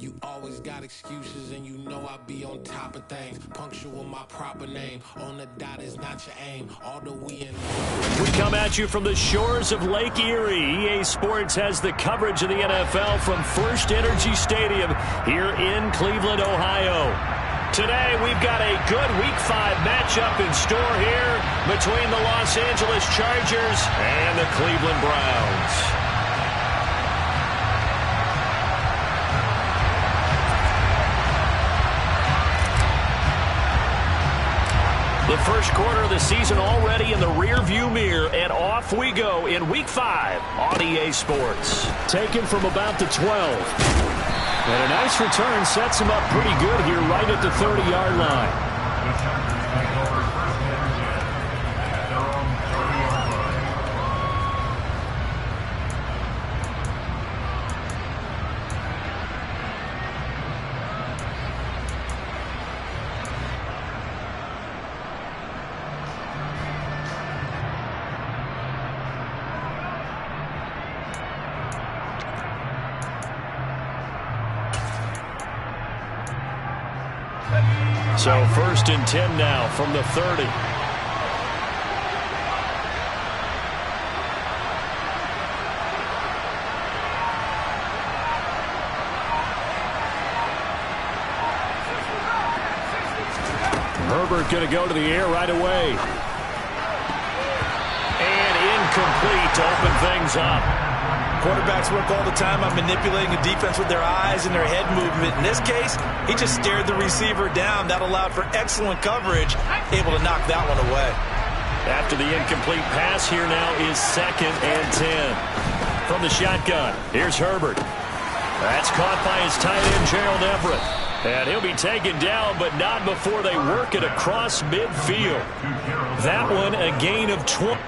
You always got excuses and you know I be on top of things. Punctual my proper name. On the dot is not your aim. Although we in... We come at you from the shores of Lake Erie. EA Sports has the coverage of the NFL from First Energy Stadium here in Cleveland, Ohio. Today we've got a good Week 5 matchup in store here between the Los Angeles Chargers and the Cleveland Browns. The first quarter of the season already in the rearview mirror, and off we go in Week 5 on EA Sports. Taken from about the 12. And a nice return sets him up pretty good here right at the 30-yard line. So 1st and 10 now from the 30. Herbert going to go to the air right away. And incomplete to open things up. Quarterbacks work all the time on manipulating a defense with their eyes and their head movement. In this case, he just stared the receiver down. That allowed for excellent coverage, able to knock that one away. After the incomplete pass, here now is 2nd and 10. From the shotgun, here's Herbert. That's caught by his tight end, Gerald Everett. And he'll be taken down, but not before they work it across midfield. That one a gain of 20.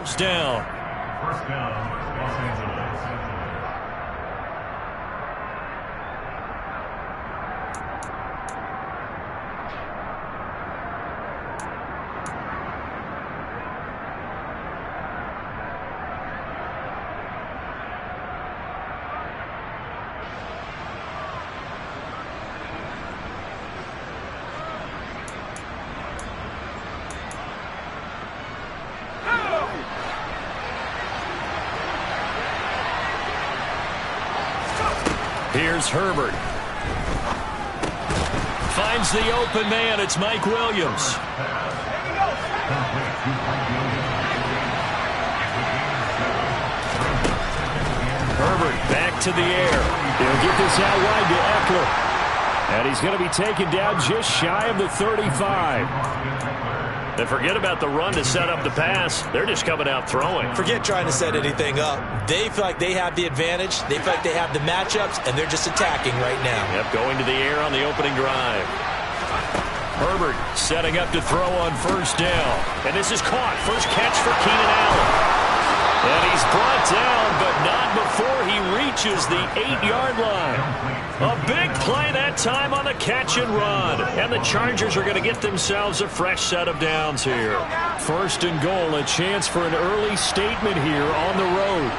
First down. First down, Los Angeles. Here's Herbert. Finds the open man. It's Mike Williams. Herbert back to the air. He'll get this out wide to Eckler. And he's going to be taken down just shy of the 35. And forget about the run to set up the pass. They're just coming out throwing. Forget trying to set anything up. They feel like they have the advantage. They feel like they have the matchups, and they're just attacking right now. Yep, going to the air on the opening drive. Herbert setting up to throw on first down. And this is caught. First catch for Keenan Allen. And he's brought down, but not before he reaches the 8-yard line. A big play that time on the catch and run. And the Chargers are going to get themselves a fresh set of downs here. First and goal, a chance for an early statement here on the road.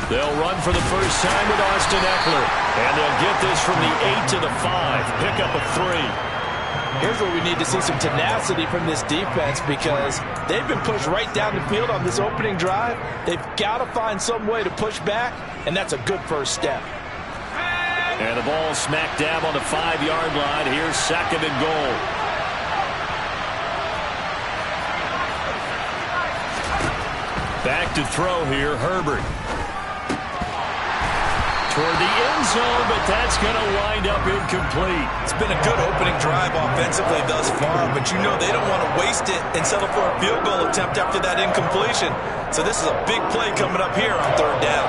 They'll run for the first time with Austin Eckler. And they'll get this from the 8 to the 5. Pick up a 3. Here's where we need to see some tenacity from this defense because they've been pushed right down the field on this opening drive. They've got to find some way to push back, and that's a good first step. And the ball smack dab on the 5-yard line. Here's 2nd and goal. Back to throw here, Herbert. toward the end zone, but that's going to wind up incomplete. It's been a good opening drive offensively thus far, but you know they don't want to waste it and settle for a field goal attempt after that incompletion. So this is a big play coming up here on third down.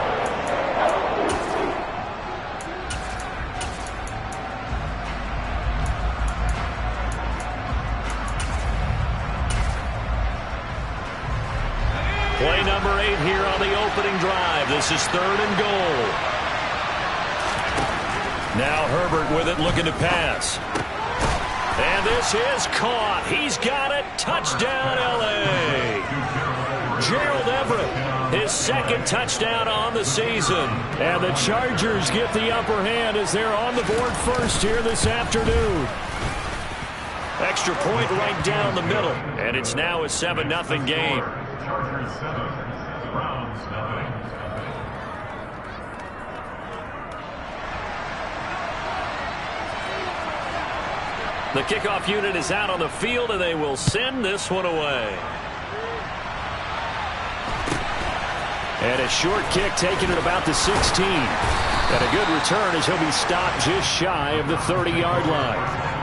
Play number 8 here on the opening drive. This is 3rd and goal. Now Herbert with it, looking to pass. And this is caught. He's got it. Touchdown, L.A. Gerald Everett, his 2nd touchdown on the season. And the Chargers get the upper hand as they're on the board first here this afternoon. Extra point right down the middle. And it's now a 7-0 game. Chargers 7, Browns 0. The kickoff unit is out on the field, and they will send this one away. And a short kick taken at about the 16. And a good return as he'll be stopped just shy of the 30-yard line.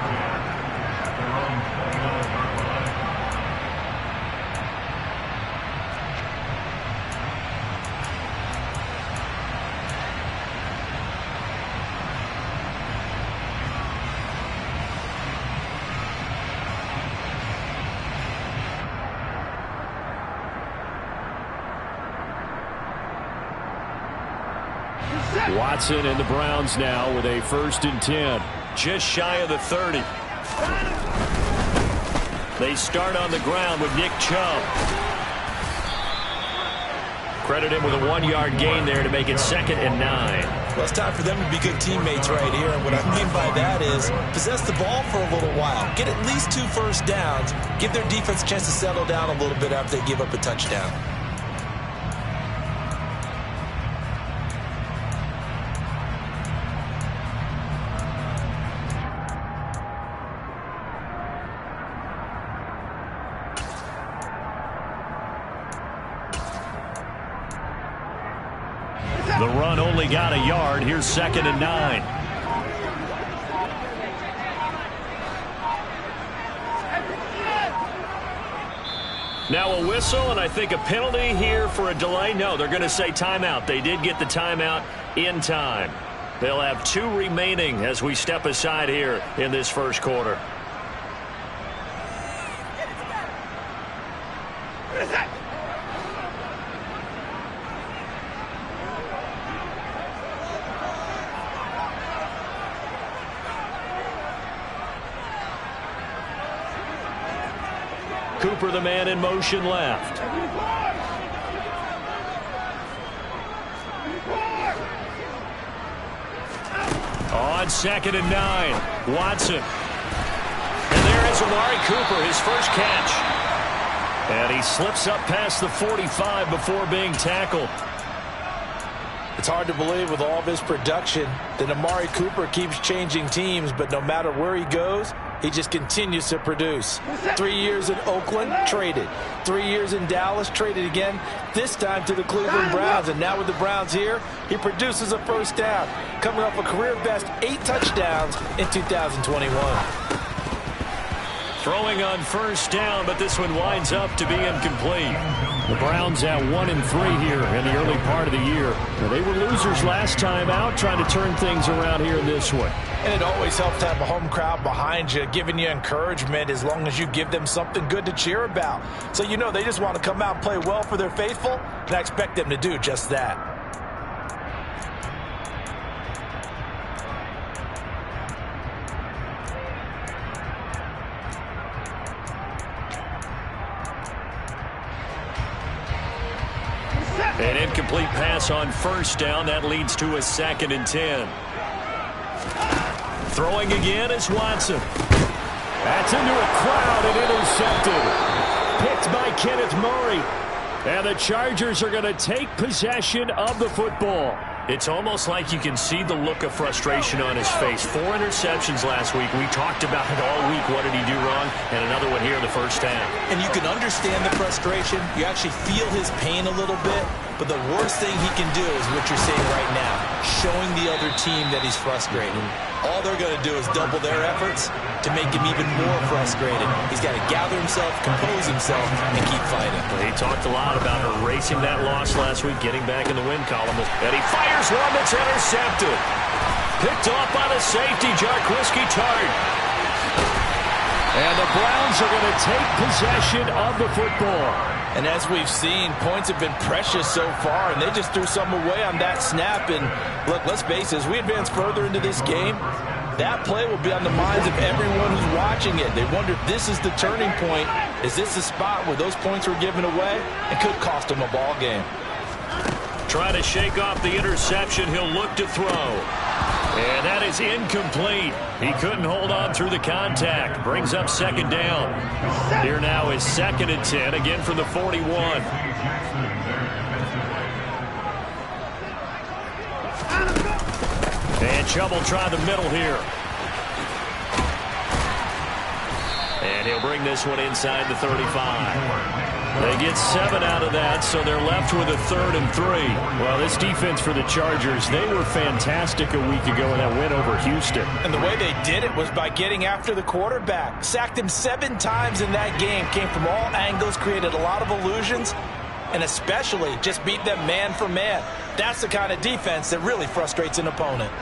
Watson and the Browns now with a 1st and 10. Just shy of the 30. They start on the ground with Nick Chubb. Credit him with a 1-yard gain there to make it 2nd and 9. Well, it's time for them to be good teammates right here. And what I mean by that is possess the ball for a little while. Get at least 2 first downs. Give their defense a chance to settle down a little bit after they give up a touchdown. The run only got a yard. Here's 2nd and 9. Now a whistle, and I think a penalty here for a delay. No, they're going to say timeout. They did get the timeout in time. They'll have 2 remaining as we step aside here in this first quarter. Cooper, the man in motion left. On 2nd and 9, Watson. And there is Amari Cooper, his first catch. And he slips up past the 45 before being tackled. It's hard to believe with all of his production that Amari Cooper keeps changing teams, but no matter where he goes, he just continues to produce. 3 years in Oakland, traded. 3 years in Dallas, traded again, this time to the Cleveland Browns. And now with the Browns here, he produces a first down, coming off a career-best 8 touchdowns in 2021. Throwing on first down, but this one winds up to be incomplete. The Browns at 1-3 here in the early part of the year. Now, they were losers last time out, trying to turn things around here in this one. And it always helps to have a home crowd behind you, giving you encouragement as long as you give them something good to cheer about. So you know they just want to come out and play well for their faithful, and I expect them to do just that. An incomplete pass on first down. That leads to a 2nd and 10. Throwing again is Watson. That's into a crowd and intercepted. Picked by Kenneth Murray. And the Chargers are going to take possession of the football. It's almost like you can see the look of frustration on his face. 4 interceptions last week. We talked about it all week. What did he do wrong? And another one here in the first half. And you can understand the frustration. You actually feel his pain a little bit. But the worst thing he can do is what you're seeing right now. showing the other team that he's frustrated. All they're going to do is double their efforts to make him even more frustrated. He's got to gather himself, compose himself, and keep fighting. He talked a lot about erasing that loss last week, getting back in the win column. And he fires one that's intercepted. Picked off by the safety, Jarquiski Tart. And the Browns are going to take possession of the football. And as we've seen, points have been precious so far, and they just threw some away on that snap. And look, let's face it, as we advance further into this game, that play will be on the minds of everyone who's watching it. They wonder if this is the turning point. Is this the spot where those points were given away? It could cost them a ball game. Trying to shake off the interception. He'll look to throw. And that is incomplete. He couldn't hold on through the contact. Brings up second down. Here now is 2nd and 10, again from the 41. And Chubb will try the middle here. And he'll bring this one inside the 35. They get 7 out of that, so they're left with a 3rd and 3. Well, this defense for the Chargers, they were fantastic a week ago in that win over Houston. And the way they did it was by getting after the quarterback. Sacked him 7 times in that game. Came from all angles, created a lot of illusions, and especially just beat them man for man. That's the kind of defense that really frustrates an opponent.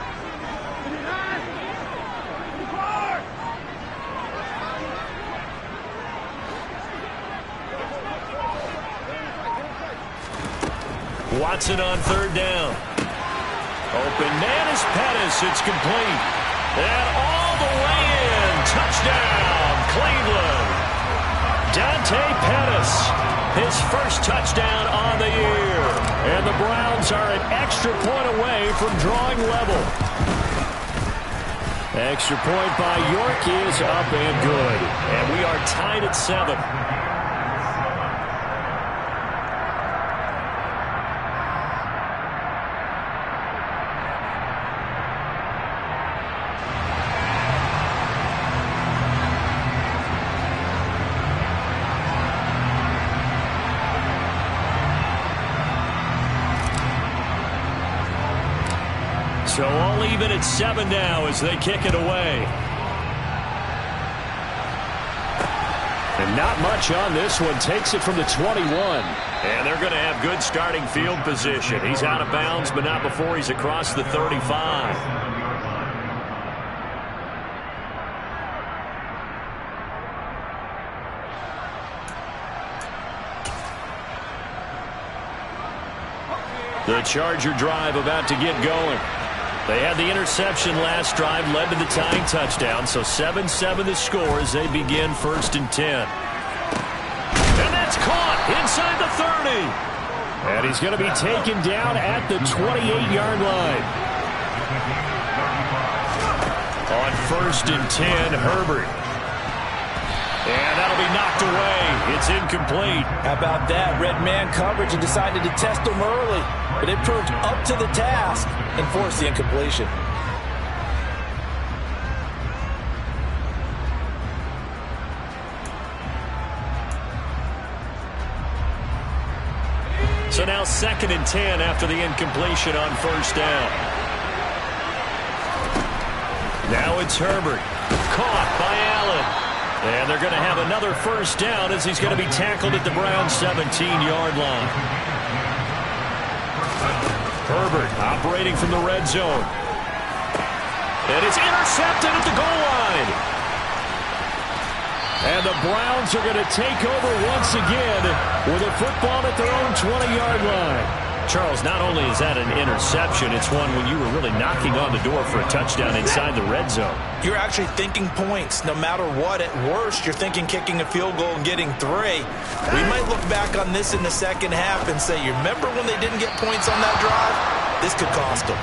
Watson on 3rd down. Open man is Pettis. It's complete. And all the way in. Touchdown, Cleveland. Dante Pettis. His first touchdown on the year. And the Browns are an extra point away from drawing level. Extra point by York is up and good. And we are tied at 7. So all even at 7 now as they kick it away. And not much on this one. Takes it from the 21. And they're going to have good starting field position. He's out of bounds, but not before he's across the 35. The Charger drive about to get going. They had the interception last drive, led to the tying touchdown, so 7-7 the score as they begin 1st and 10. And that's caught inside the 30. And he's going to be taken down at the 28-yard line. On 1st and 10, Herbert. And that'll be knocked away. It's incomplete. How about that? Red man coverage and decided to test him early. But it proved up to the task and forced the incompletion. So now 2nd and 10 after the incompletion on 1st down. Now it's Herbert. Caught by Allen. And they're going to have another 1st down as he's going to be tackled at the Browns' 17-yard line. Herbert operating from the red zone. And it's intercepted at the goal line. And the Browns are going to take over once again with a football at their own 20-yard line. Charles, not only is that an interception, it's one when you were really knocking on the door for a touchdown inside the red zone. You're actually thinking points no matter what. At worst, you're thinking kicking a field goal and getting 3. We might look back on this in the second half and say, you remember when they didn't get points on that drive? This could cost them.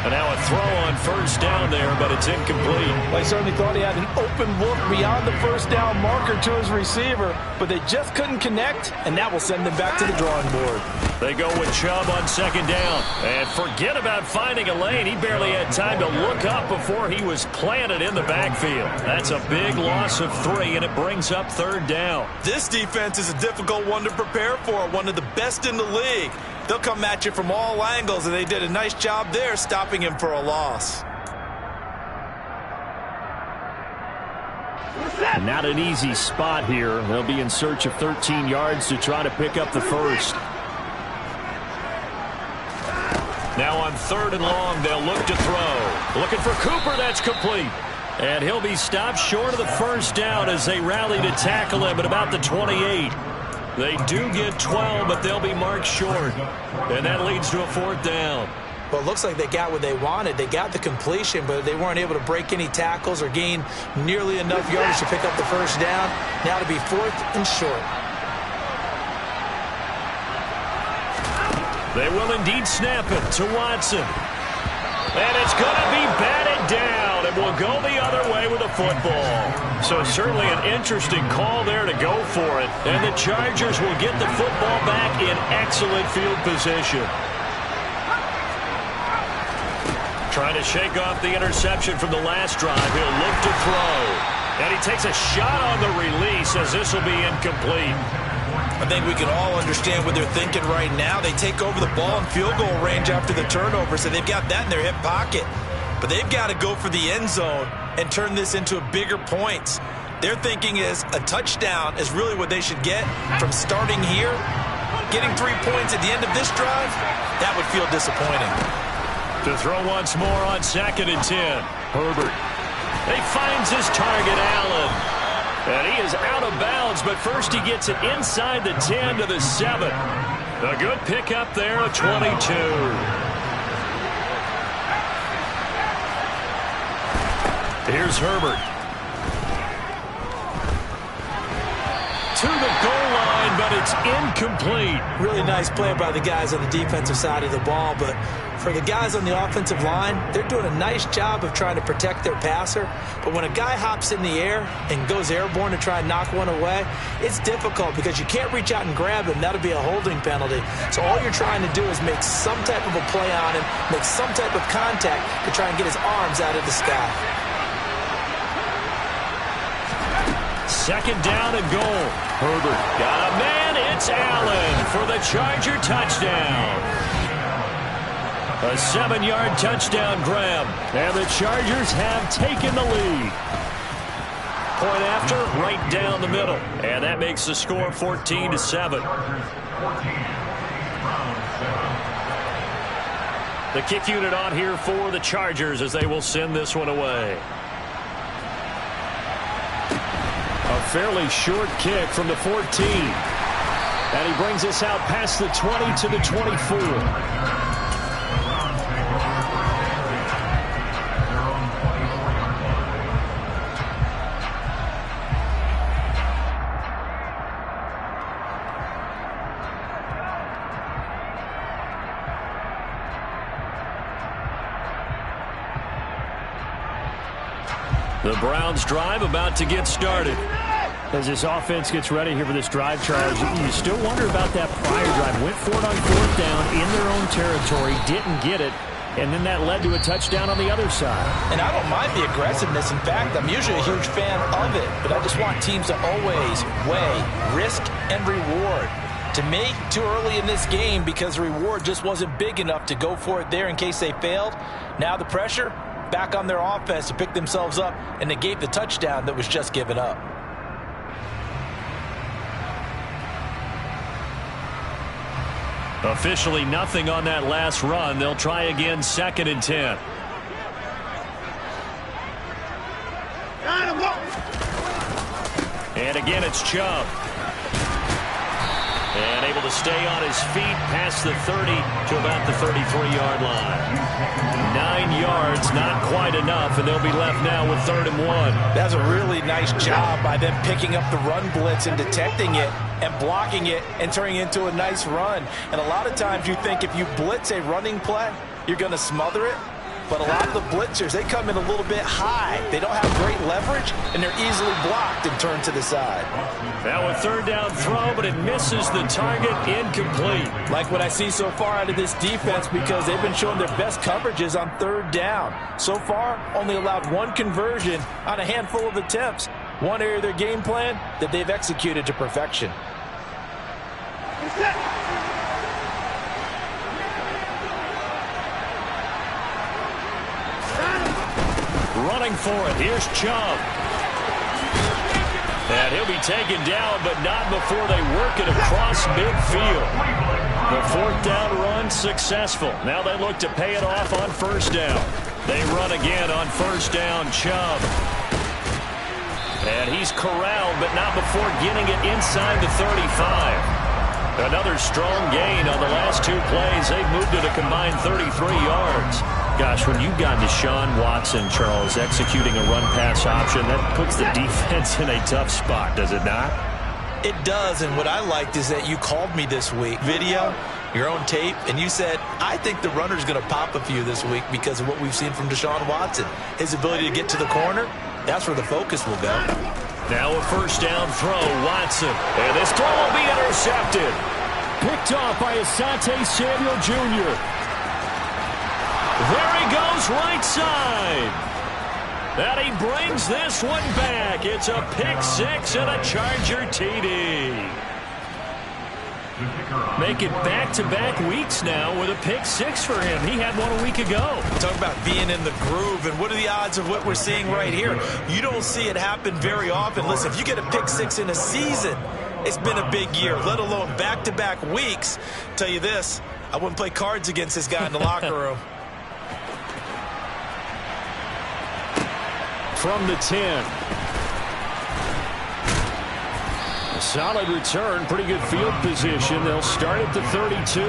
And now a throw on 1st down there, but it's incomplete. Well, I certainly thought he had an open look beyond the 1st down marker to his receiver, but they just couldn't connect, and that will send them back to the drawing board. They go with Chubb on 2nd down. And forget about finding a lane. He barely had time to look up before he was planted in the backfield. That's a big loss of 3, and it brings up 3rd down. This defense is a difficult one to prepare for, one of the best in the league. they'll come at you from all angles, and they did a nice job there stopping him for a loss. Not an easy spot here. They'll be in search of 13 yards to try to pick up the first. Now on 3rd and long, they'll look to throw. Looking for Cooper, that's complete. And he'll be stopped short of the first down as they rally to tackle him at about the 28. They do get 12, but they'll be marked short. And that leads to a 4th down. Well, it looks like they got what they wanted. They got the completion, but they weren't able to break any tackles or gain nearly enough yards to pick up the first down. Now to be 4th and short. They will indeed snap it to Watson. And it's going to be batted down, and will go the other way with the football. So certainly an interesting call there to go for it. And the Chargers will get the football back in excellent field position. Trying to shake off the interception from the last drive. He'll look to throw. And he takes a shot on the release as this will be incomplete. I think we can all understand what they're thinking right now. They take over the ball in field goal range after the turnover, so they've got that in their hip pocket. But they've got to go for the end zone and turn this into bigger points. Their thinking is a touchdown is really what they should get from starting here. Getting 3 points at the end of this drive, that would feel disappointing. To throw once more on 2nd and 10. Herbert. He finds his target, Allen. And he is out of bounds, but first he gets it inside the 10 to the 7. A good pickup there at 22. Here's Herbert. To the goal line, but it's incomplete. Really nice play by the guys on the defensive side of the ball, but for the guys on the offensive line, they're doing a nice job of trying to protect their passer. But when a guy hops in the air and goes airborne to try and knock one away, it's difficult because you can't reach out and grab him. That'll be a holding penalty. So all you're trying to do is make some type of a play on him, make some type of contact to try and get his arms out of the sky. 2nd down and goal. Herbert got a man. It's Allen for the Charger touchdown. A 7-yard touchdown grab. And the Chargers have taken the lead. Point after, right down the middle. And that makes the score 14-7. The kick unit on here for the Chargers as they will send this one away. A fairly short kick from the 14. And he brings us out past the 20 to the 24. The Browns drive about to get started. As this offense gets ready here for this drive, Charles, you still wonder about that prior drive. Went for it on 4th down in their own territory, didn't get it, and then that led to a touchdown on the other side. And I don't mind the aggressiveness. In fact, I'm usually a huge fan of it, but I just want teams to always weigh risk and reward. To me, too early in this game because the reward just wasn't big enough to go for it there in case they failed. Now the pressure back on their offense to pick themselves up and negate the touchdown that was just given up. Officially nothing on that last run. They'll try again 2nd and 10. And again it's Chubb. And able to stay on his feet past the 30 to about the 33-yard line. 9 yards, not quite enough, and they'll be left now with 3rd and 1. That's a really nice job by them picking up the run blitz and detecting it and blocking it and turning it into a nice run. And a lot of times you think if you blitz a running play, you're going to smother it. But a lot of the blitzers, they come in a little bit high. They don't have great leverage, and they're easily blocked and turned to the side. Now a 3rd down throw, but it misses the target, incomplete. Like what I see so far out of this defense because they've been showing their best coverages on 3rd down. So far, only allowed 1 conversion on a handful of attempts. One area of their game plan that they've executed to perfection. Running for it. Here's Chubb. And he'll be taken down, but not before they work it across midfield. The fourth down run successful. Now they look to pay it off on first down. They run again on first down. Chubb. And he's corralled, but not before getting it inside the 35. Another strong gain on the last two plays. They've moved it a combined 33 yards. Gosh, when you've got Deshaun Watson, Charles, executing a run-pass option, that puts the defense in a tough spot, does it not? It does, and what I liked is that you called me this week, video, your own tape, and you said, I think the runner's going to pop a few this week because of what we've seen from Deshaun Watson. His ability to get to the corner, that's where the focus will go. Now a first down throw, Watson. And this throw will be intercepted. Picked off by Asante Samuel Jr. There he goes, right side. And he brings this one back. It's a pick six and a Charger TD. Make it back-to-back weeks now with a pick six for him. He had one a week ago. Talk about being in the groove, and what are the odds of what we're seeing right here? You don't see it happen very often. Listen, if you get a pick six in a season, it's been a big year, let alone back-to-back weeks. Tell you this, I wouldn't play cards against this guy in the locker room. From the 10. Solid return, pretty good field position. They'll start at the 32.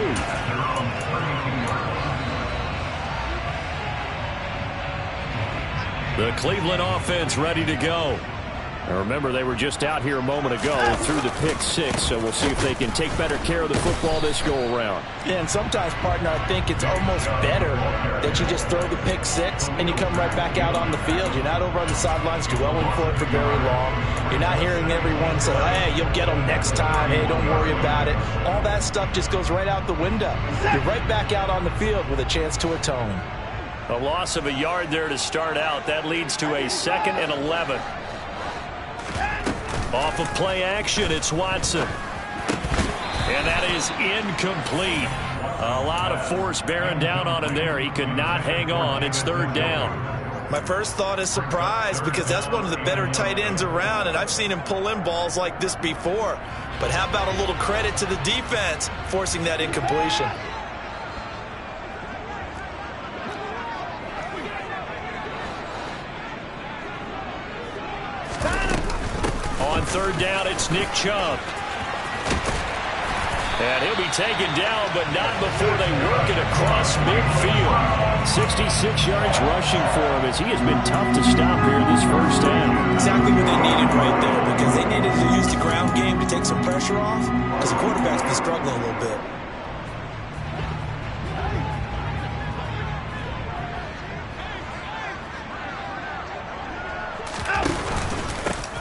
The Cleveland offense ready to go. Now remember, they were just out here a moment ago through the pick six, so we'll see if they can take better care of the football this go-around. Yeah, and sometimes, partner, I think it's almost better that you just throw the pick six and you come right back out on the field. You're not over on the sidelines dwelling for it for very long. You're not hearing everyone say, hey, you'll get them next time. Hey, don't worry about it. All that stuff just goes right out the window. You're right back out on the field with a chance to atone. A loss of a yard there to start out. That leads to a 2nd and 11. Off of play action, it's Watson. And that is incomplete. A lot of force bearing down on him there. He could not hang on. It's 3rd down. My first thought is surprise, because that's one of the better tight ends around, and I've seen him pull in balls like this before. But how about a little credit to the defense forcing that incompletion? On 3rd down, it's Nick Chubb. And he'll be taken down, but not before they work it across midfield. 66 yards rushing for him as he has been tough to stop here this first half. Exactly what they needed right there, because they needed to use the ground game to take some pressure off, because the quarterback's been struggling a little bit.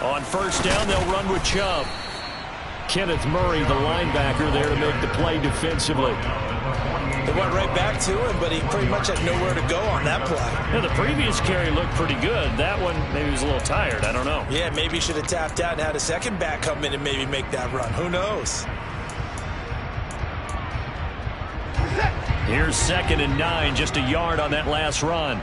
On 1st down, they'll run with Chubb. Kenneth Murray, the linebacker, there to make the play defensively. They went right back to him, but he pretty much had nowhere to go on that play. Yeah, the previous carry looked pretty good. That one, maybe he was a little tired. I don't know. Yeah, maybe he should have tapped out and had a second back come in and maybe make that run. Who knows? Here's 2nd and 9, just a yard on that last run.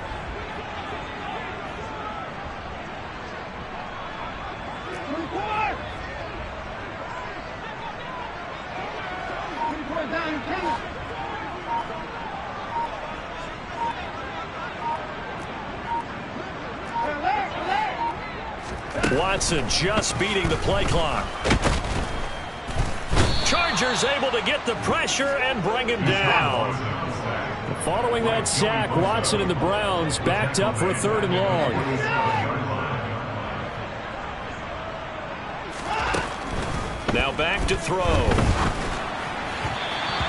Watson just beating the play clock. Chargers able to get the pressure and bring him down. Following that sack, Watson and the Browns backed up for a 3rd and long. Now back to throw.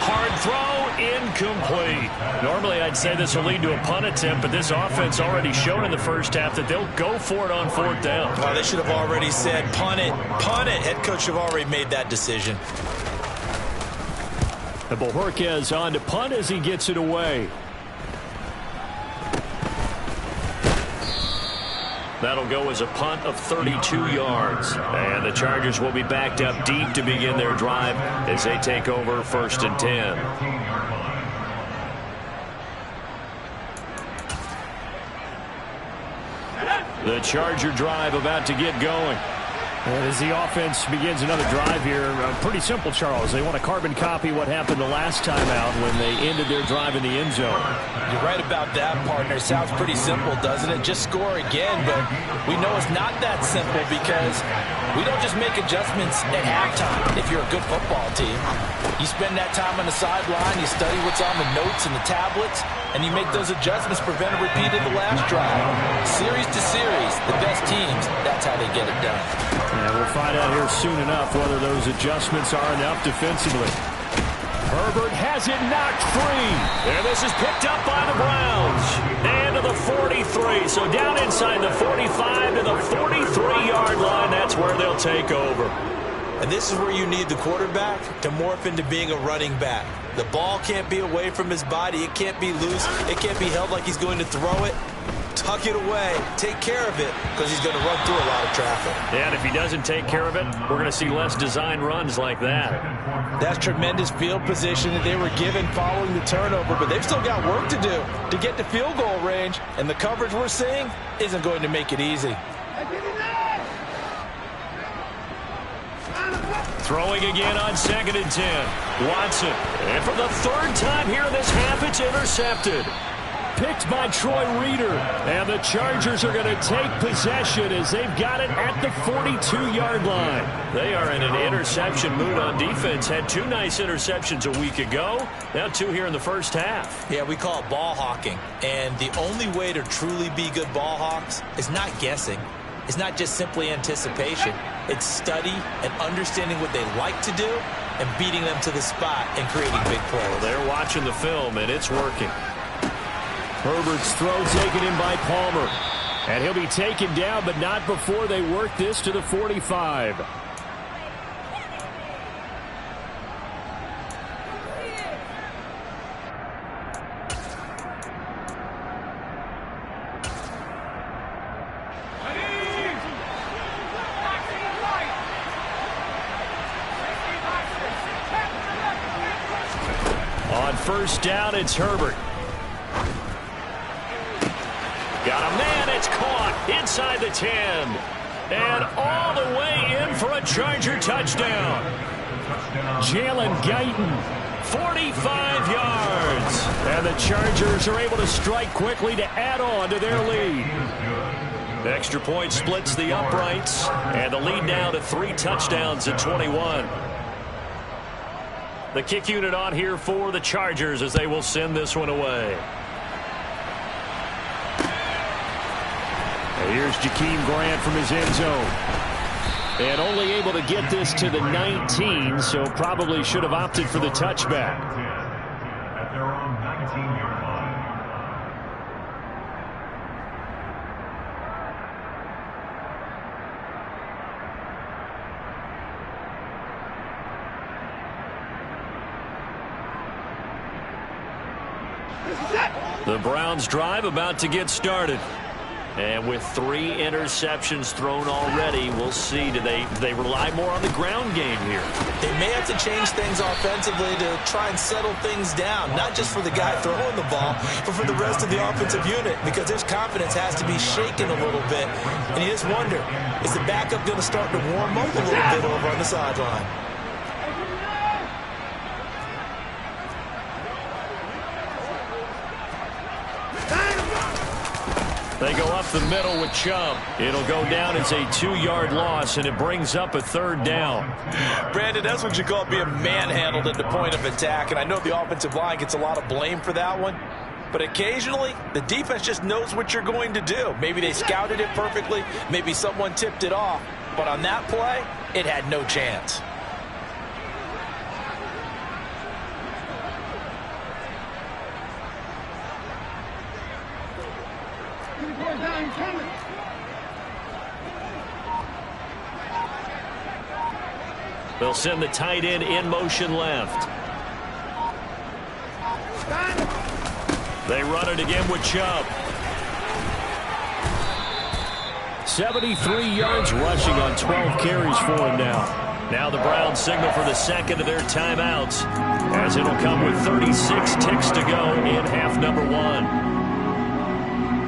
Hard throw, incomplete. Normally I'd say this will lead to a punt attempt, but this offense already showed in the first half that they'll go for it on 4th down. Well, they should have already said punt it, punt it. Head coach should have already made that decision. And Bojorquez on to punt as he gets it away. That'll go as a punt of 32 yards. And the Chargers will be backed up deep to begin their drive as they take over 1st and 10. The Charger drive about to get going. And as the offense begins another drive here, pretty simple, Charles. They want to carbon copy what happened the last time out when they ended their drive in the end zone. You're right about that, partner. Sounds pretty simple, doesn't it? Just score again, but we know it's not that simple because we don't just make adjustments at halftime if you're a good football team. You spend that time on the sideline, you study what's on the notes and the tablets, and you make those adjustments, prevent a repeat of the last drive. Series to series, the best teams, that's how they get it done. Yeah, we'll find out here soon enough whether those adjustments are enough defensively. Herbert has it knocked free. And this is picked up by the Browns. And to the 43. So down inside the 45 to the 43-yard line. That's where they'll take over. And this is where you need the quarterback to morph into being a running back. The ball can't be away from his body. It can't be loose. It can't be held like he's going to throw it. Tuck it away. Take care of it because he's going to run through a lot of traffic. Yeah, and if he doesn't take care of it, we're going to see less design runs like that. That's tremendous field position that they were given following the turnover, but they've still got work to do to get to field goal range, and the coverage we're seeing isn't going to make it easy. Throwing again on 2nd and 10. Watson. And for the third time here in this half, it's intercepted. Picked by Troy Reeder. And the Chargers are going to take possession as they've got it at the 42-yard line. They are in an interception mood on defense. Had 2 nice interceptions a week ago. Now 2 here in the first half. Yeah, we call it ball hawking. And the only way to truly be good ball hawks is not guessing. It's not just simply anticipation. It's study and understanding what they like to do and beating them to the spot and creating big plays. Well, they're watching the film, and it's working. Herbert's throw taken in by Palmer. And he'll be taken down, but not before they work this to the 45. On first down, it's Herbert. Got a man, it's caught inside the 10. And all the way in for a Charger touchdown. Jalen Guyton, 45 yards. And the Chargers are able to strike quickly to add on to their lead. The extra point splits the uprights. And the lead now to 3 touchdowns at 21. The kick unit on here for the Chargers as they will send this one away. And here's Jakeem Grant from his end zone. And only able to get this to the 19, so probably should have opted for the touchback. At their own 19-yard line. The Browns drive about to get started. And with 3 interceptions thrown already, we'll see. Do they rely more on the ground game here? They may have to change things offensively to try and settle things down, not just for the guy throwing the ball, but for the rest of the offensive unit, because their confidence has to be shaken a little bit. And you just wonder, is the backup going to start to warm up a little bit over on the sideline? They go up the middle with Chubb. It'll go down as a 2-yard loss, and it brings up a 3rd down. Brandon, that's what you call being manhandled at the point of attack, and I know the offensive line gets a lot of blame for that one, but occasionally the defense just knows what you're going to do. Maybe they scouted it perfectly, maybe someone tipped it off, but on that play, it had no chance. They'll send the tight end in motion left. They run it again with Chubb. 73 yards rushing on 12 carries for him now. Now the Browns signal for the second of their timeouts, as it'll come with 36 ticks to go in half number 1.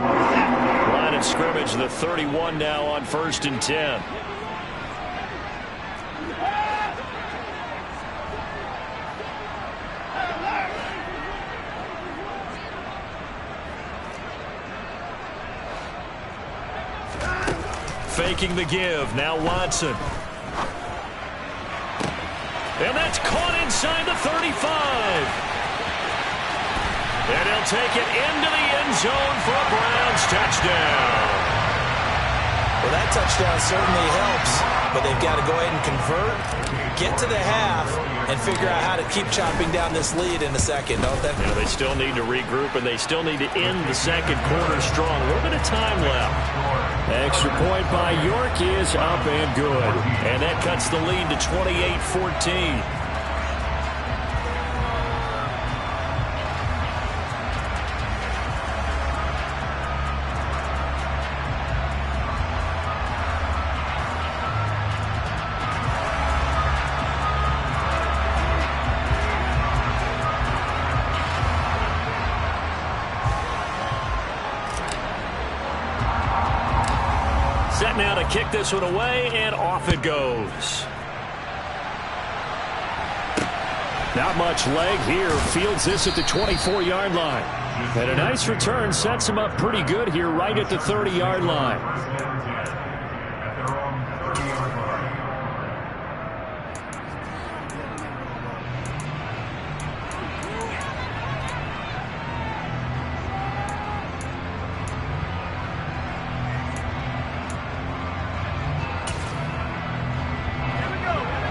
Line of of scrimmage, the 31 now on 1st and 10. Faking the give. Now Watson. And that's caught inside the 35. And he'll take it into the end zone for a Browns touchdown. Well, that touchdown certainly helps, but they've got to go ahead and convert, get to the half, and figure out how to keep chopping down this lead in the second, don't they? Yeah, they still need to regroup, and they still need to end the second quarter strong. A little bit of time left. Extra point by York is up and good. And that cuts the lead to 28-14. Set now to kick this one away, and off it goes. Not much leg here. Fields this at the 24-yard line. And a nice return sets him up pretty good here right at the 30-yard line.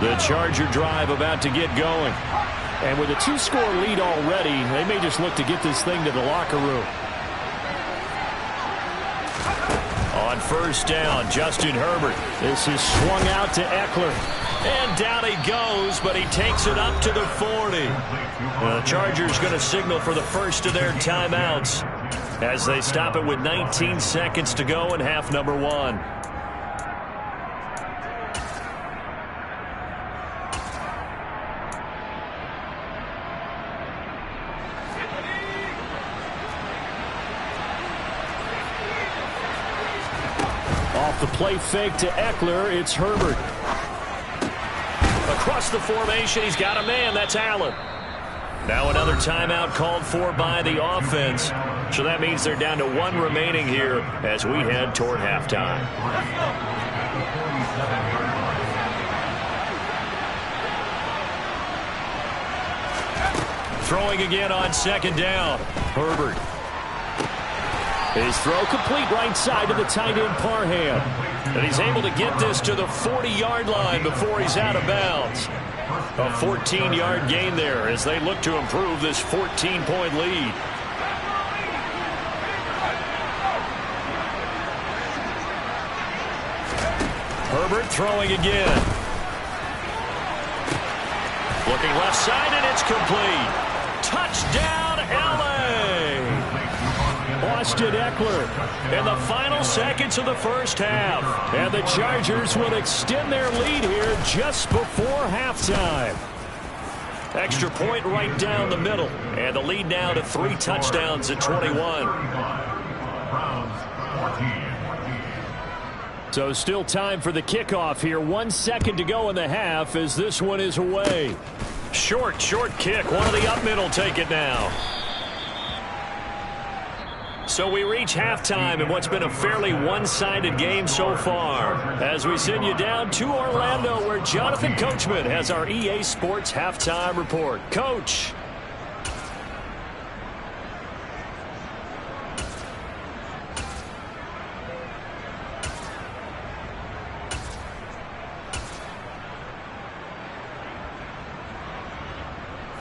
The Charger drive about to get going. And with a 2-score lead already, they may just look to get this thing to the locker room. On 1st down, Justin Herbert. This is swung out to Eckler. And down he goes, but he takes it up to the 40. The Chargers going to signal for the first of their timeouts as they stop it with 19 seconds to go in half number 1. Off the play fake to Eckler, it's Herbert. Across the formation, he's got a man. That's Allen. Now another timeout called for by the offense. So that means they're down to 1 remaining here as we head toward halftime. Throwing again on 2nd down. Herbert. His throw complete right side to the tight end Parham. And he's able to get this to the 40-yard line before he's out of bounds. A 14-yard gain there as they look to improve this 14-point lead. Herbert throwing again. Looking left side, and it's complete. Touchdown, L.A. Austin Eckler in the final seconds of the first half. And the Chargers will extend their lead here just before halftime. Extra point right down the middle. And the lead now to 3 touchdowns at 21. So still time for the kickoff here. 1 second to go in the half as this one is away. Short kick. One of the up middle take it now. So we reach halftime in what's been a fairly one-sided game so far as we send you down to Orlando where Jonathan Coachman has our EA Sports halftime report. Coach.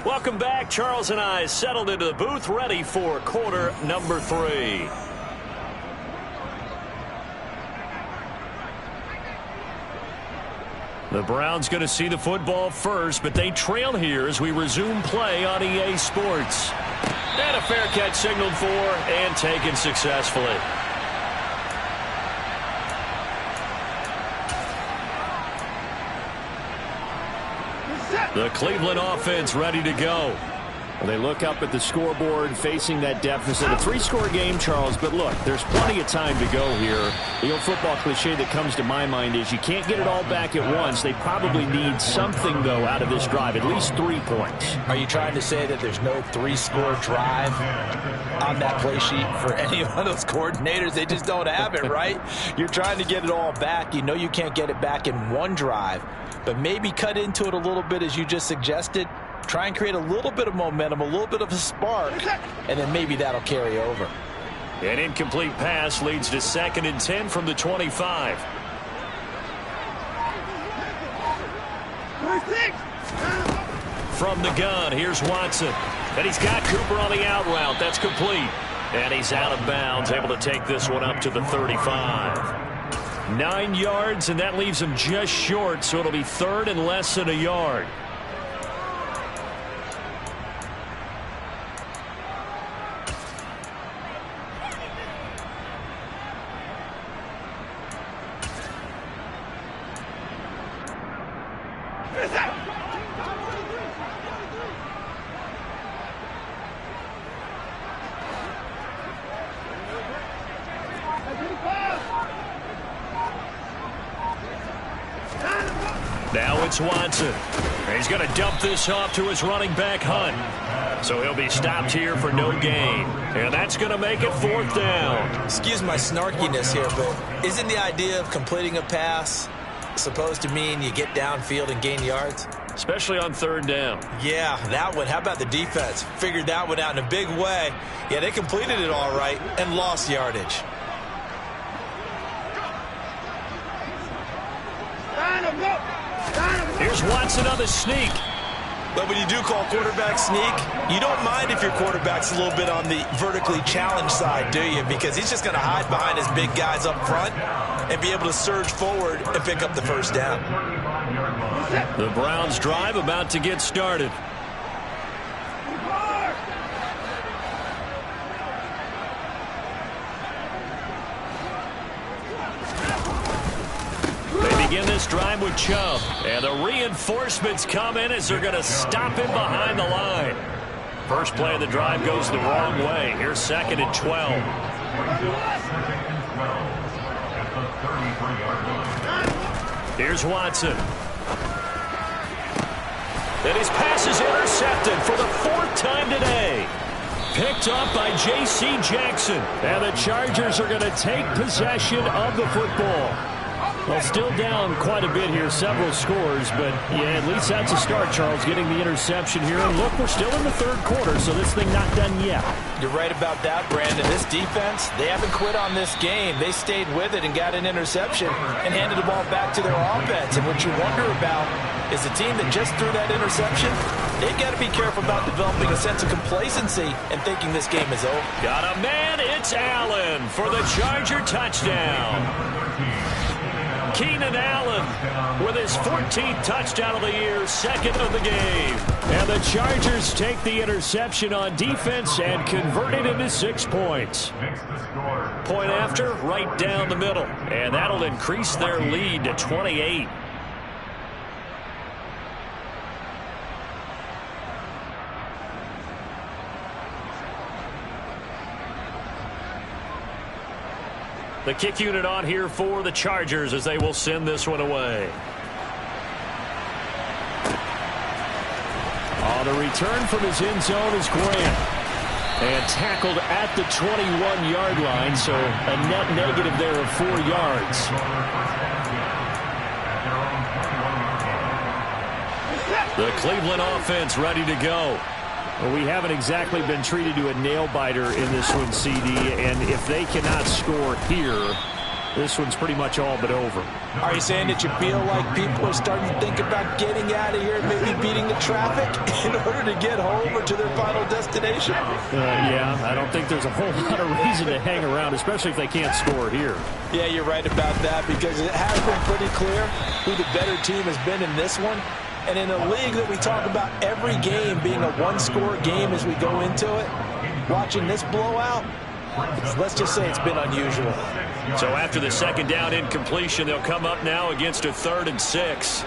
Welcome back. Charles and I settled into the booth, ready for quarter number 3. The Browns going to see the football first, but they trail here as we resume play on EA Sports. And a fair catch signaled for and taken successfully. The Cleveland offense ready to go. Well, they look up at the scoreboard facing that deficit. A 3-score game, Charles, but look, there's plenty of time to go here. The old football cliche that comes to my mind is you can't get it all back at once. They probably need something, though, out of this drive, at least 3 points. Are you trying to say that there's no 3-score drive on that play sheet for any one of those coordinators? They just don't have it, right? You're trying to get it all back. You know you can't get it back in one drive, but maybe cut into it a little bit as you just suggested. Try and create a little bit of momentum, a little bit of a spark, and then maybe that'll carry over. An incomplete pass leads to 2nd and 10 from the 25. From the gun, here's Watson. And he's got Cooper on the out route. That's complete. And he's out of bounds, able to take this one up to the 35. 9 yards, and that leaves him just short, so it'll be 3rd and less than a yard. Now it's Watson. He's going to dump this off to his running back, Hunt. So he'll be stopped here for no gain. And that's going to make it 4th down. Excuse my snarkiness here, but isn't the idea of completing a pass supposed to mean you get downfield and gain yards? Especially on 3rd down. Yeah, that one. How about the defense? Figured that one out in a big way. Yeah, they completed it all right and lost yardage. Here's Watson on the sneak. But when you do call quarterback sneak, you don't mind if your quarterback's a little bit on the vertically challenged side, do you? Because he's just going to hide behind his big guys up front and be able to surge forward and pick up the 1st down. The Browns drive about to get started. Begin this drive with Chubb, and the reinforcements come in as they're going to stop him behind the line. First play of the drive goes the wrong way. Here's 2nd and 12. Here's Watson. And his pass is intercepted for the 4th time today. Picked up by J.C. Jackson. And the Chargers are going to take possession of the football. Well, still down quite a bit here, several scores, but yeah, at least that's a start, Charles, getting the interception here. And look, we're still in the 3rd quarter, so this thing not done yet. You're right about that, Brandon. This defense, they haven't quit on this game. They stayed with it and got an interception and handed the ball back to their offense. And what you wonder about is the team that just threw that interception, they've got to be careful about developing a sense of complacency and thinking this game is over. Got a man, it's Allen for the Charger touchdown. Keenan Allen with his 14th touchdown of the year, 2nd of the game. And the Chargers take the interception on defense and convert it into 6 points. Point after, right down the middle. And that'll increase their lead to 28. The kick unit on here for the Chargers as they will send this one away. On the return from his end zone is Grant. And tackled at the 21-yard line, so a net negative there of 4 yards. The Cleveland offense ready to go. Well, we haven't exactly been treated to a nail-biter in this one, CD, and if they cannot score here, this one's pretty much all but over. Are you saying that you feel like people are starting to think about getting out of here and maybe beating the traffic in order to get home or to their final destination? Yeah, I don't think there's a whole lot of reason to hang around, especially if they can't score here. Yeah, you're right about that, because it has been pretty clear who the better team has been in this one. And in a league that we talk about every game being a one-score game as we go into it, watching this blowout, let's just say it's been unusual. So after the 2nd down incompletion, they'll come up now against a 3rd and 6.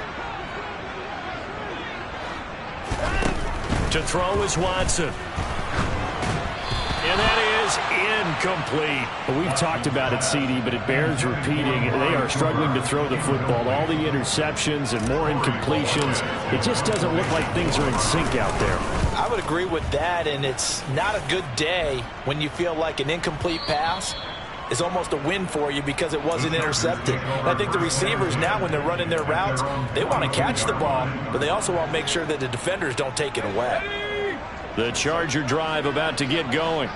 To throw is Watson. And that is incomplete. Well, we've talked about it, CD, but it bears repeating. They are struggling to throw the football. All the interceptions and more incompletions. It just doesn't look like things are in sync out there. I would agree with that, and it's not a good day when you feel like an incomplete pass is almost a win for you because it wasn't intercepted. And I think the receivers now, when they're running their routes, they want to catch the ball, but they also want to make sure that the defenders don't take it away. The Charger drive about to get going.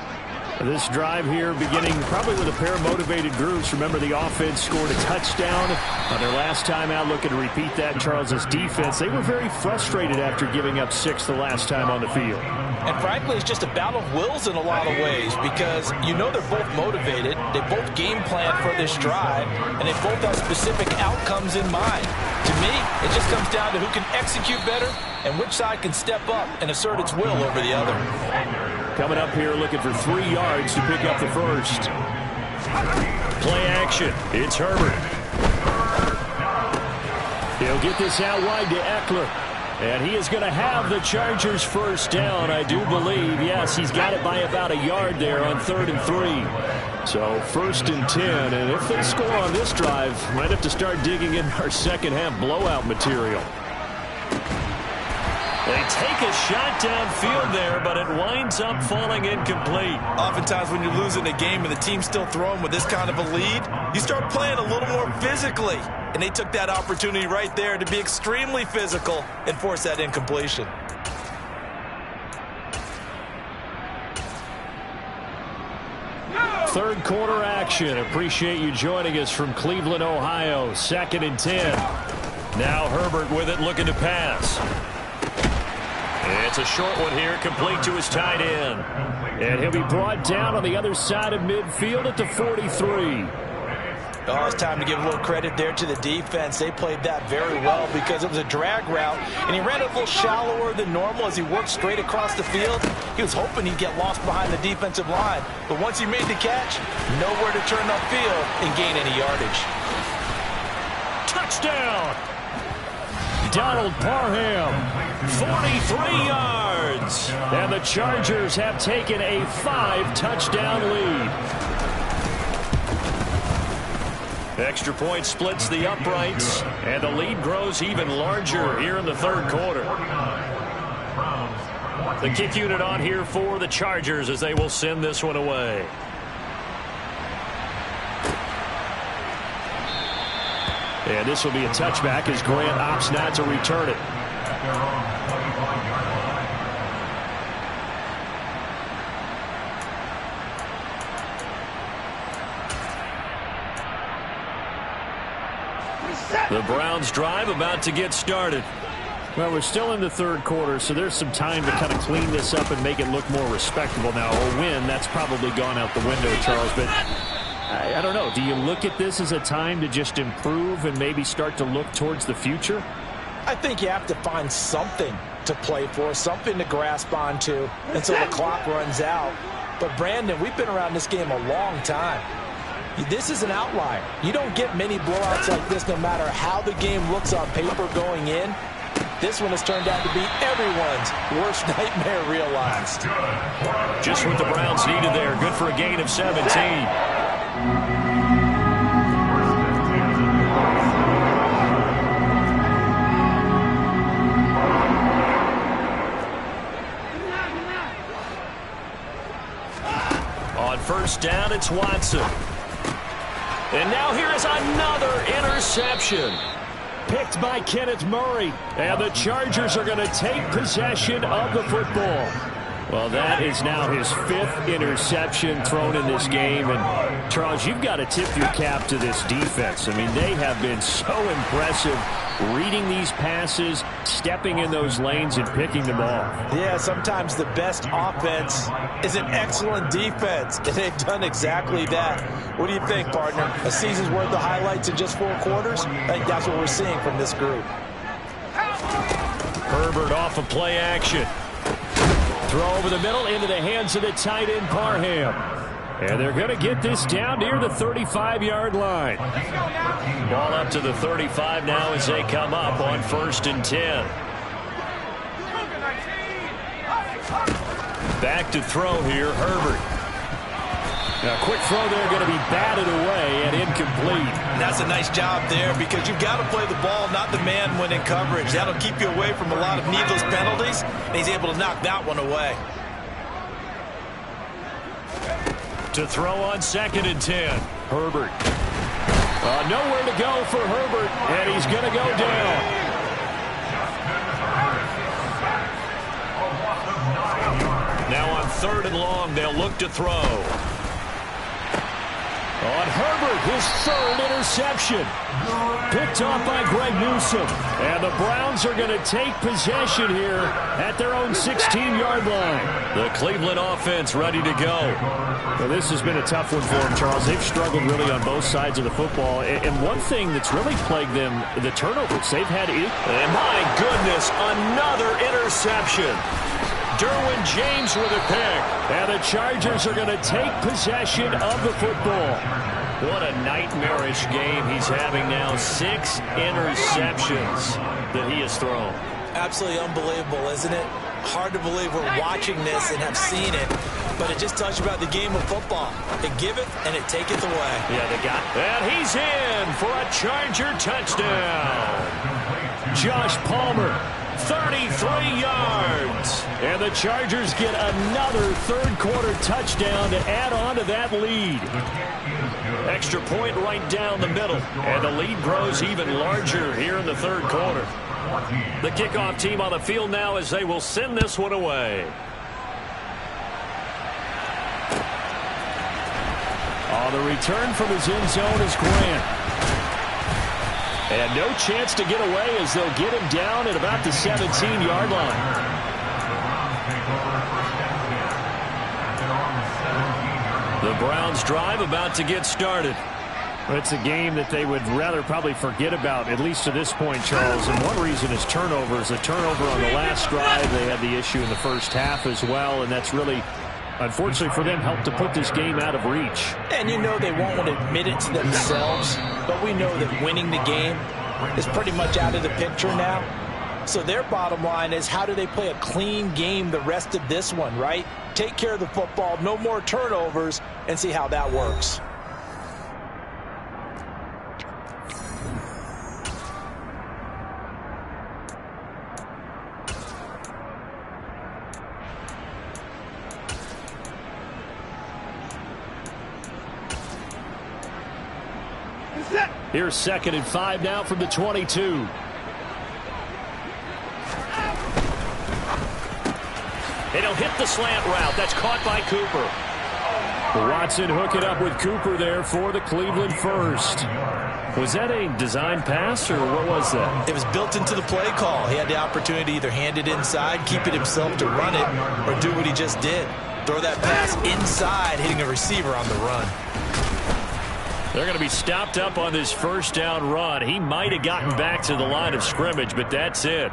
This drive here beginning probably with a pair of motivated groups. Remember, the offense scored a touchdown on their last time out. Looking to repeat that. Charles' defense, they were very frustrated after giving up 6 the last time on the field. And frankly, it's just a battle of wills in a lot of ways because you know they're both motivated. They both game plan for this drive, and they both have specific outcomes in mind. To me, it just comes down to who can execute better and which side can step up and assert its will over the other. Coming up here looking for 3 yards to pick up the first. Play action. It's Herbert. He'll get this out wide to Eckler. And he is going to have the Chargers first down, I do believe. Yes, he's got it by about a yard there on 3rd and 3. So 1st and 10. And if they score on this drive, might have to start digging in our second half blowout material. They take a shot downfield there, but it winds up falling incomplete. Oftentimes when you're losing a game and the team's still throwing with this kind of a lead, you start playing a little more physically. And they took that opportunity right there to be extremely physical and force that incompletion. Third quarter action. Appreciate you joining us from Cleveland, Ohio. 2nd and 10. Now Herbert with it, looking to pass. It's a short one here, complete to his tight end. And he'll be brought down on the other side of midfield at the 43. Oh, it's time to give a little credit there to the defense. They played that very well because it was a drag route, and he ran a little shallower than normal as he worked straight across the field. He was hoping he'd get lost behind the defensive line, but once he made the catch, nowhere to turn upfield and gain any yardage. Touchdown! Donald Parham, 43 yards. And the Chargers have taken a 5-touchdown lead. Extra point splits the uprights, and the lead grows even larger here in the 3rd quarter. The kick unit on here for the Chargers as they will send this one away. And this will be a touchback as Grant opts not to return it. The Browns drive about to get started. Well, we're still in the 3rd quarter, so there's some time to kind of clean this up and make it look more respectable now. A win, that's probably gone out the window, Charles, but I don't know. Do you look at this as a time to just improve and maybe start to look towards the future? I think you have to find something to play for, something to grasp onto until the clock runs out. But, Brandon, we've been around this game a long time. This is an outlier. You don't get many blowouts like this no matter how the game looks on paper going in. This one has turned out to be everyone's worst nightmare realized. Just what the Browns needed there. Good for a gain of 17. On 1st down, it's Watson. And now here is another interception. Picked by Kenneth Murray. And the Chargers are going to take possession of the football. Well, that is now his 5th interception thrown in this game. And, Charles, you've got to tip your cap to this defense. I mean, they have been so impressive reading these passes, stepping in those lanes, and picking them off. Yeah, sometimes the best offense is an excellent defense, and they've done exactly that. What do you think, partner? A season's worth of highlights in just 4 quarters? I think that's what we're seeing from this group. Herbert off of play action. Throw over the middle into the hands of the tight end, Parham. And they're going to get this down near the 35-yard line. Ball up to the 35 now as they come up on 1st and 10. Back to throw here, Herbert. A quick throw there, going to be batted away and incomplete. And that's a nice job there because you've got to play the ball, not the man when in coverage. That'll keep you away from a lot of needless penalties, and he's able to knock that one away. To throw on 2nd and 10. Herbert. Nowhere to go for Herbert, and he's going to go down. Now on 3rd and long, they'll look to throw. On Herbert, his 3rd interception. Picked off by Greg Newsome. And the Browns are going to take possession here at their own 16-yard line. The Cleveland offense ready to go. Well, this has been a tough one for them, Charles. They've struggled really on both sides of the football. And one thing that's really plagued them, the turnovers. They've had it. And my goodness, another interception. Derwin James with a pick. And the Chargers are going to take possession of the football. What a nightmarish game he's having now. 6 interceptions that he has thrown. Absolutely unbelievable, isn't it? Hard to believe we're watching this and have seen it, but it just tells you about the game of football. It giveth and it taketh away. Yeah, they got it. And he's in for a Charger touchdown. Josh Palmer. 33 yards. And the Chargers get another third-quarter touchdown to add on to that lead. Extra point right down the middle. And the lead grows even larger here in the 3rd quarter. The kickoff team on the field now as they will send this one away. On the return from his end zone is Grant. And no chance to get away as they'll get him down at about the 17-yard line. The Browns drive about to get started. It's a game that they would rather probably forget about, at least to this point, Charles. And one reason is turnovers. A turnover on the last drive. They had the issue in the first half as well, and that's really, unfortunately for them, helped to put this game out of reach. And you know they won't want to admit it to themselves, but we know that winning the game is pretty much out of the picture now. So their bottom line is, how do they play a clean game the rest of this one, right? Take care of the football, no more turnovers, and see how that works. Here's 2nd and 5 now from the 22. And he'll hit the slant route. That's caught by Cooper. Watson hooking up with Cooper there for the Cleveland first. Was that a design pass, or what was that? It was built into the play call. He had the opportunity to either hand it inside, keep it himself to run it, or do what he just did. Throw that pass inside, hitting a receiver on the run. They're going to be stopped up on this 1st down run. He might have gotten back to the line of scrimmage, but that's it.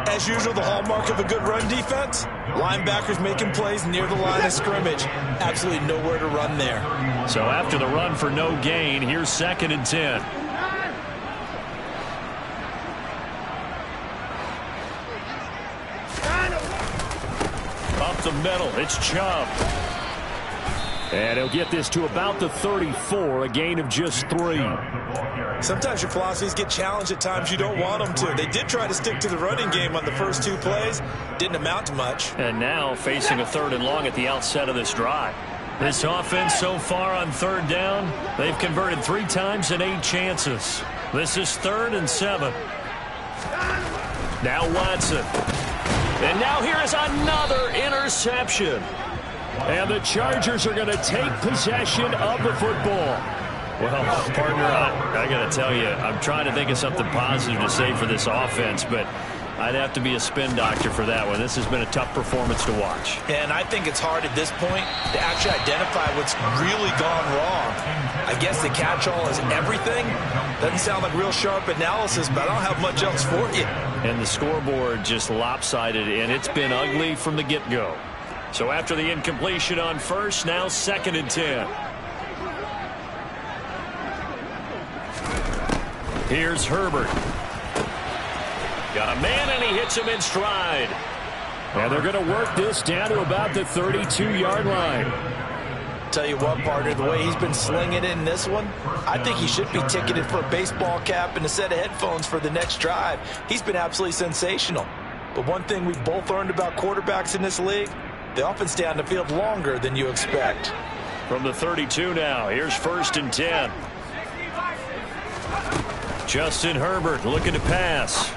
As usual, the hallmark of a good run defense, linebackers making plays near the line of scrimmage. Absolutely nowhere to run there. So after the run for no gain, here's 2nd and 10. Up the middle, it's Chubb. And he'll get this to about the 34, a gain of just 3. Sometimes your philosophies get challenged at times you don't want them to. They did try to stick to the running game on the first 2 plays. Didn't amount to much. And now facing a 3rd and long at the outset of this drive. This offense so far on 3rd down, they've converted 3 times in 8 chances. This is 3rd and 7. Now Watson. And now here is another interception. And the Chargers are going to take possession of the football. Well, partner, I got to tell you, I'm trying to think of something positive to say for this offense, but I'd have to be a spin doctor for that one. This has been a tough performance to watch. And I think it's hard at this point to actually identify what's really gone wrong. I guess the catch-all is everything. Doesn't sound like real sharp analysis, but I don't have much else for you. And the scoreboard just lopsided, and it's been ugly from the get-go. So after the incompletion on 1st, now 2nd and 10. Here's Herbert. Got a man, and he hits him in stride. And they're going to work this down to about the 32-yard line. Tell you what, partner, the way he's been slinging it in this one, I think he should be ticketed for a baseball cap and a set of headphones for the next drive. He's been absolutely sensational. But one thing we've both learned about quarterbacks in this league, they often stay on the field longer than you expect. From the 32 now, here's 1st and 10. Justin Herbert looking to pass.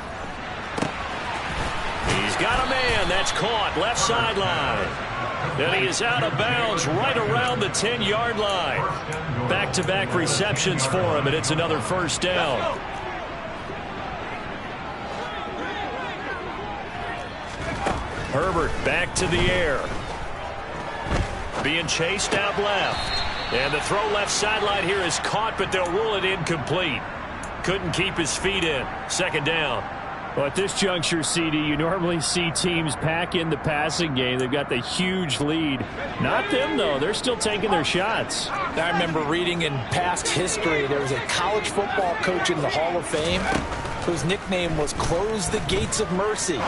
He's got a man. That's caught left sideline. And he is out of bounds right around the 10-yard line. Back-to-back receptions for him, and it's another 1st down. Herbert back to the air. Being chased out left. And the throw left sideline here is caught, but they'll rule it incomplete. Couldn't keep his feet in. 2nd down. Well, at this juncture, CD, you normally see teams pack in the passing game. They've got the huge lead. Not them, though. They're still taking their shots. I remember reading in past history, there was a college football coach in the Hall of Fame whose nickname was Close the Gates of Mercy.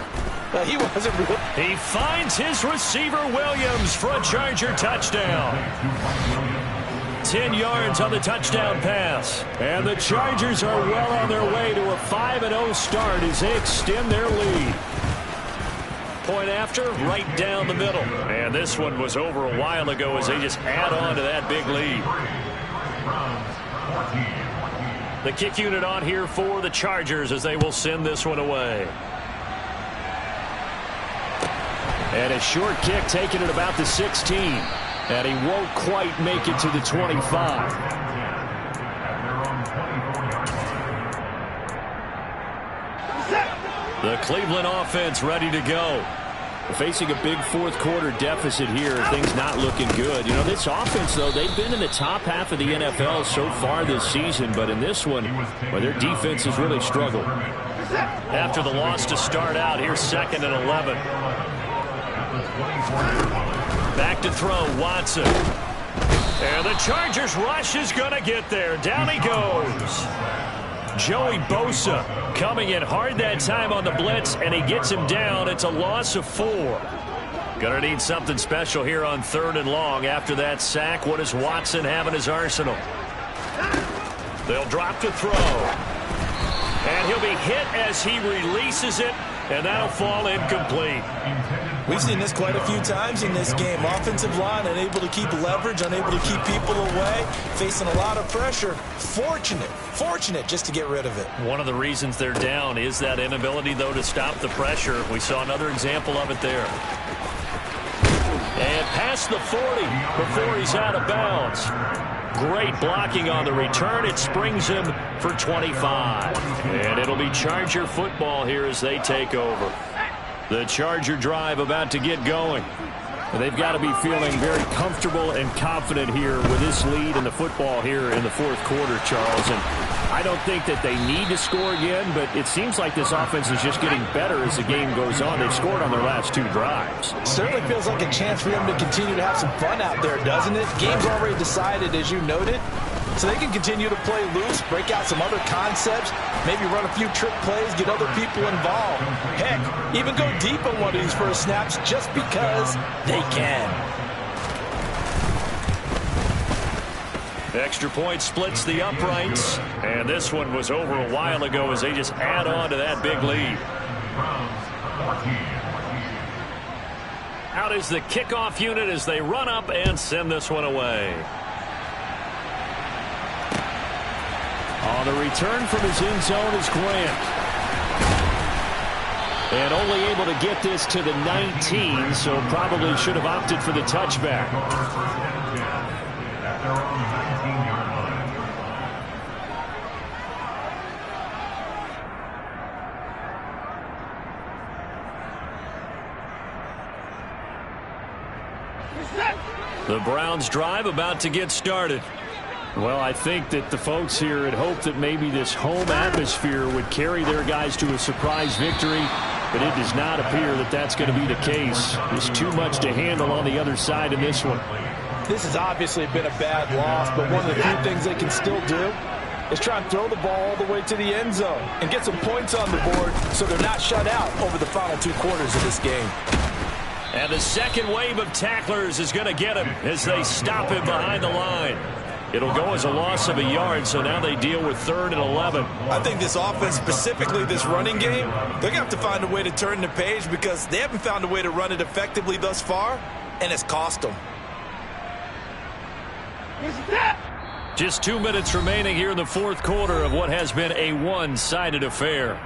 He wasn't real. He finds his receiver, Williams, for a Charger touchdown. 10 yards on the touchdown pass. And the Chargers are well on their way to a 5-0 start as they extend their lead. Point after, right down the middle. And this one was over a while ago as they just add on to that big lead. The kick unit on here for the Chargers as they will send this one away. And a short kick taken at about the 16. And he won't quite make it to the 25. The Cleveland offense ready to go. Facing a big fourth-quarter deficit here, things not looking good. You know, this offense, though, they've been in the top half of the NFL so far this season, but in this one, well, their defense has really struggled. After the loss to start out, here's 2nd and 11. Back to throw, Watson. And the Chargers rush is going to get there. Down he goes. Joey Bosa coming in hard that time on the blitz, and he gets him down. It's a loss of 4. Going to need something special here on 3rd and long. After that sack, what does Watson have in his arsenal? They'll drop to throw. And he'll be hit as he releases it, and that'll fall incomplete. We've seen this quite a few times in this game. Offensive line unable to keep leverage, unable to keep people away, facing a lot of pressure. Fortunate just to get rid of it. One of the reasons they're down is that inability, though, to stop the pressure. We saw another example of it there. And past the 40 before he's out of bounds. Great blocking on the return. It springs him for 25. And it'll be Charger football here as they take over. The Charger drive about to get going. They've got to be feeling very comfortable and confident here with this lead in the football here in the fourth quarter, Charles. And I don't think that they need to score again, but it seems like this offense is just getting better as the game goes on. They've scored on their last 2 drives. Certainly feels like a chance for them to continue to have some fun out there, doesn't it? Game's already decided, as you noted. So they can continue to play loose, break out some other concepts, maybe run a few trick plays, get other people involved. Heck, even go deep on one of these first snaps just because they can. Extra point splits the uprights. And this one was over a while ago as they just add on to that big lead. Out is the kickoff unit as they run up and send this one away. On the return from his end zone is Grant. And only able to get this to the 19, so probably should have opted for the touchback. The Browns drive about to get started. Well, I think that the folks here had hoped that maybe this home atmosphere would carry their guys to a surprise victory, but it does not appear that that's going to be the case. There's too much to handle on the other side in this one. This has obviously been a bad loss, but one of the few things they can still do is try and throw the ball all the way to the end zone and get some points on the board so they're not shut out over the final 2 quarters of this game. And the second wave of tacklers is going to get him as they stop him behind the line. It'll go as a loss of a yard, so now they deal with 3rd and 11. I think this offense, specifically this running game, they're going to have to find a way to turn the page because they haven't found a way to run it effectively thus far, and it's cost them. Just 2 minutes remaining here in the 4th quarter of what has been a one-sided affair.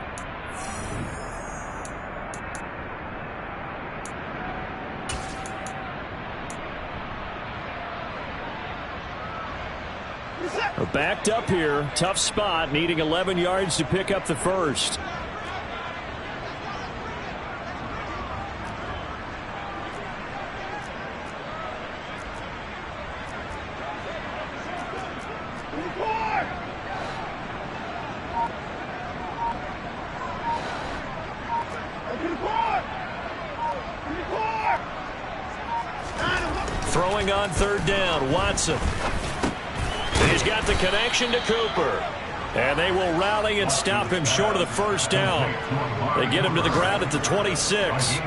Backed up here, tough spot, needing 11 yards to pick up the first. Throwing on 3rd down, Watson. He's got the connection to Cooper. And they will rally and stop him short of the first down. They get him to the ground at the 26.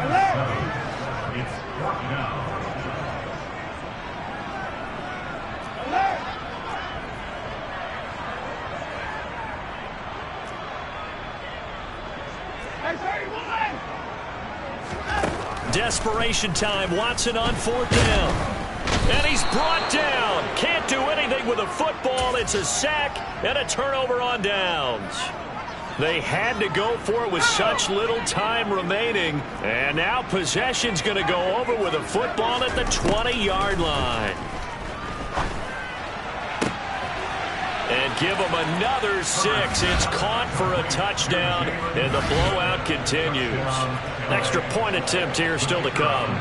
Desperation time. Watson on 4th down. And he's brought down. Can't do anything with a football. It's a sack and a turnover on downs. They had to go for it with such little time remaining. And now possession's going to go over with a football at the 20-yard line. And give them another 6. It's caught for a touchdown, and the blowout continues. Extra point attempt here still to come.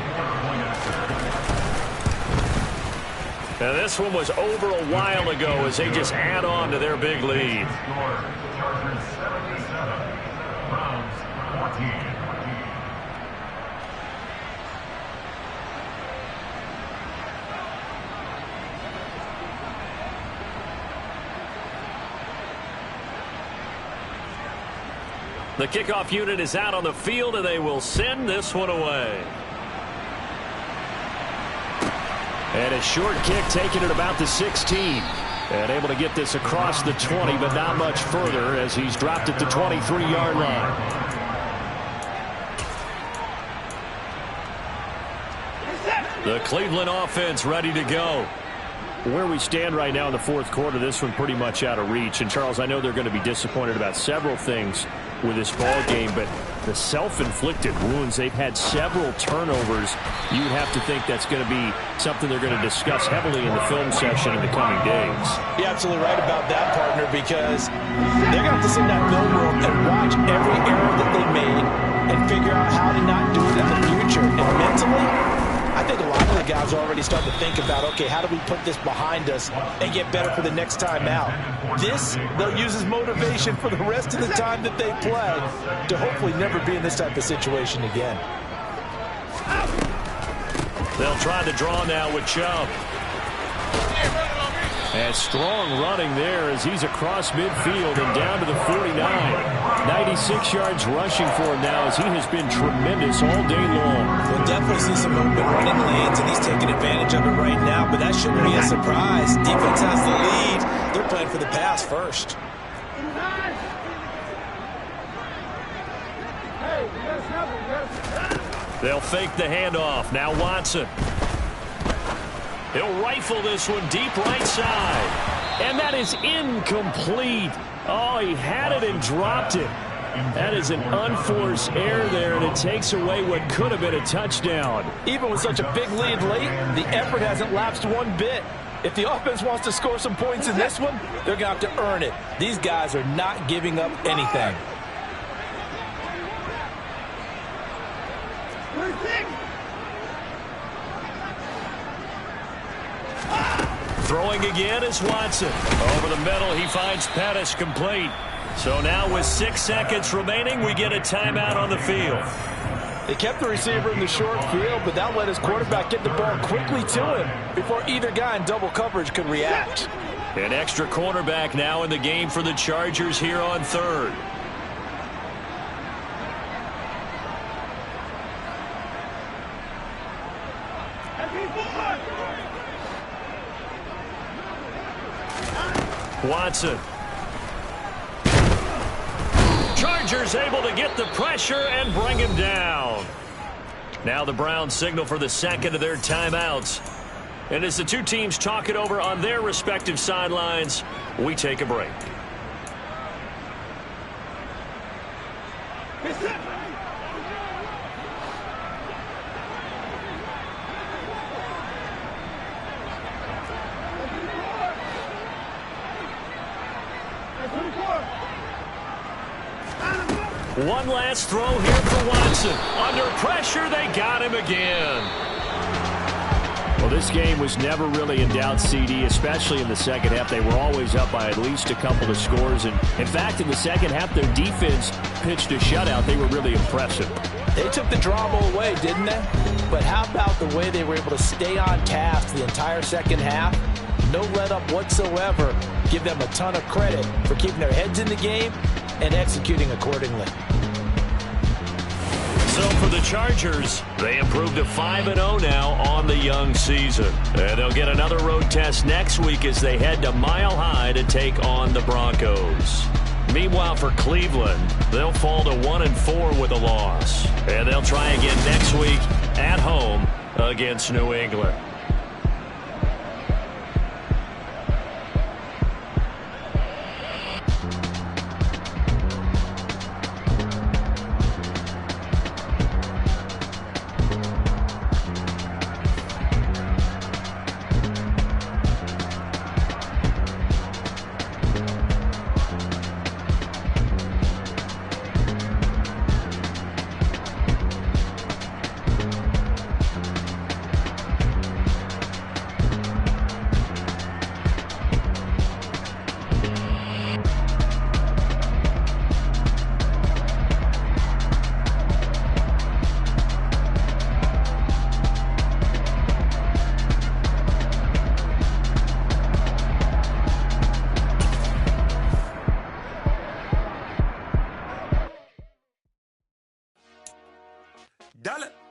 Now this one was over a while ago as they just add on to their big lead. Chargers 77, Browns 14. The kickoff unit is out on the field, and they will send this one away. And a short kick taken at about the 16. And able to get this across the 20, but not much further as he's dropped at the 23-yard line. The Cleveland offense ready to go. Where we stand right now in the 4th quarter, this one pretty much out of reach. And, Charles, I know they're going to be disappointed about several things with this ball game, but the self-inflicted wounds, they've had several turnovers. You would have to think that's going to be something they're going to discuss heavily in the film session in the coming days. You're absolutely right about that, partner, because they're going to have to sit in that film room and watch every error that they made and figure out how to not do it in the future. And mentally, I think a lot of the guys are already starting to think about, okay, how do we put this behind us and get better for the next time out? This, they'll use as motivation for the rest of the time that they play to hopefully never be in this type of situation again. They'll try to draw now with Chubb. And strong running there as he's across midfield and down to the 49. 96 yards rushing for him now as he has been tremendous all day long. We'll definitely see some open running lanes, and he's taking advantage of it right now, but that shouldn't be a surprise. Defense has the lead. They're playing for the pass first. They'll fake the handoff. Now Watson. He'll rifle this one deep right side. And that is incomplete. Oh, he had it and dropped it. That is an unforced error there, and it takes away what could have been a touchdown. Even with such a big lead late, the effort hasn't lapsed one bit. If the offense wants to score some points in this one, they're going to have to earn it. These guys are not giving up anything. Throwing again is Watson. Over the middle, he finds Pettis complete. So now with 6 seconds remaining, we get a timeout on the field. They kept the receiver in the short field, but that let his quarterback get the ball quickly to him before either guy in double coverage could react. An extra cornerback now in the game for the Chargers here on 3rd. Watson. Chargers able to get the pressure and bring him down. Now the Browns signal for the second of their timeouts. And as the two teams talk it over on their respective sidelines, we take a break. One last throw here for Watson. Under pressure, they got him again. Well, this game was never really in doubt, CD, especially in the second half. They were always up by at least a couple of scores. And in fact, in the second half, their defense pitched a shutout. They were really impressive. They took the drama away, didn't they? But how about the way they were able to stay on task the entire second half? No let-up whatsoever. Give them a ton of credit for keeping their heads in the game and executing accordingly. So for the Chargers, they improved to 5-0 now on the young season. And they'll get another road test next week as they head to Mile High to take on the Broncos. Meanwhile, for Cleveland, they'll fall to 1-4 with a loss. And they'll try again next week at home against New England. Dale.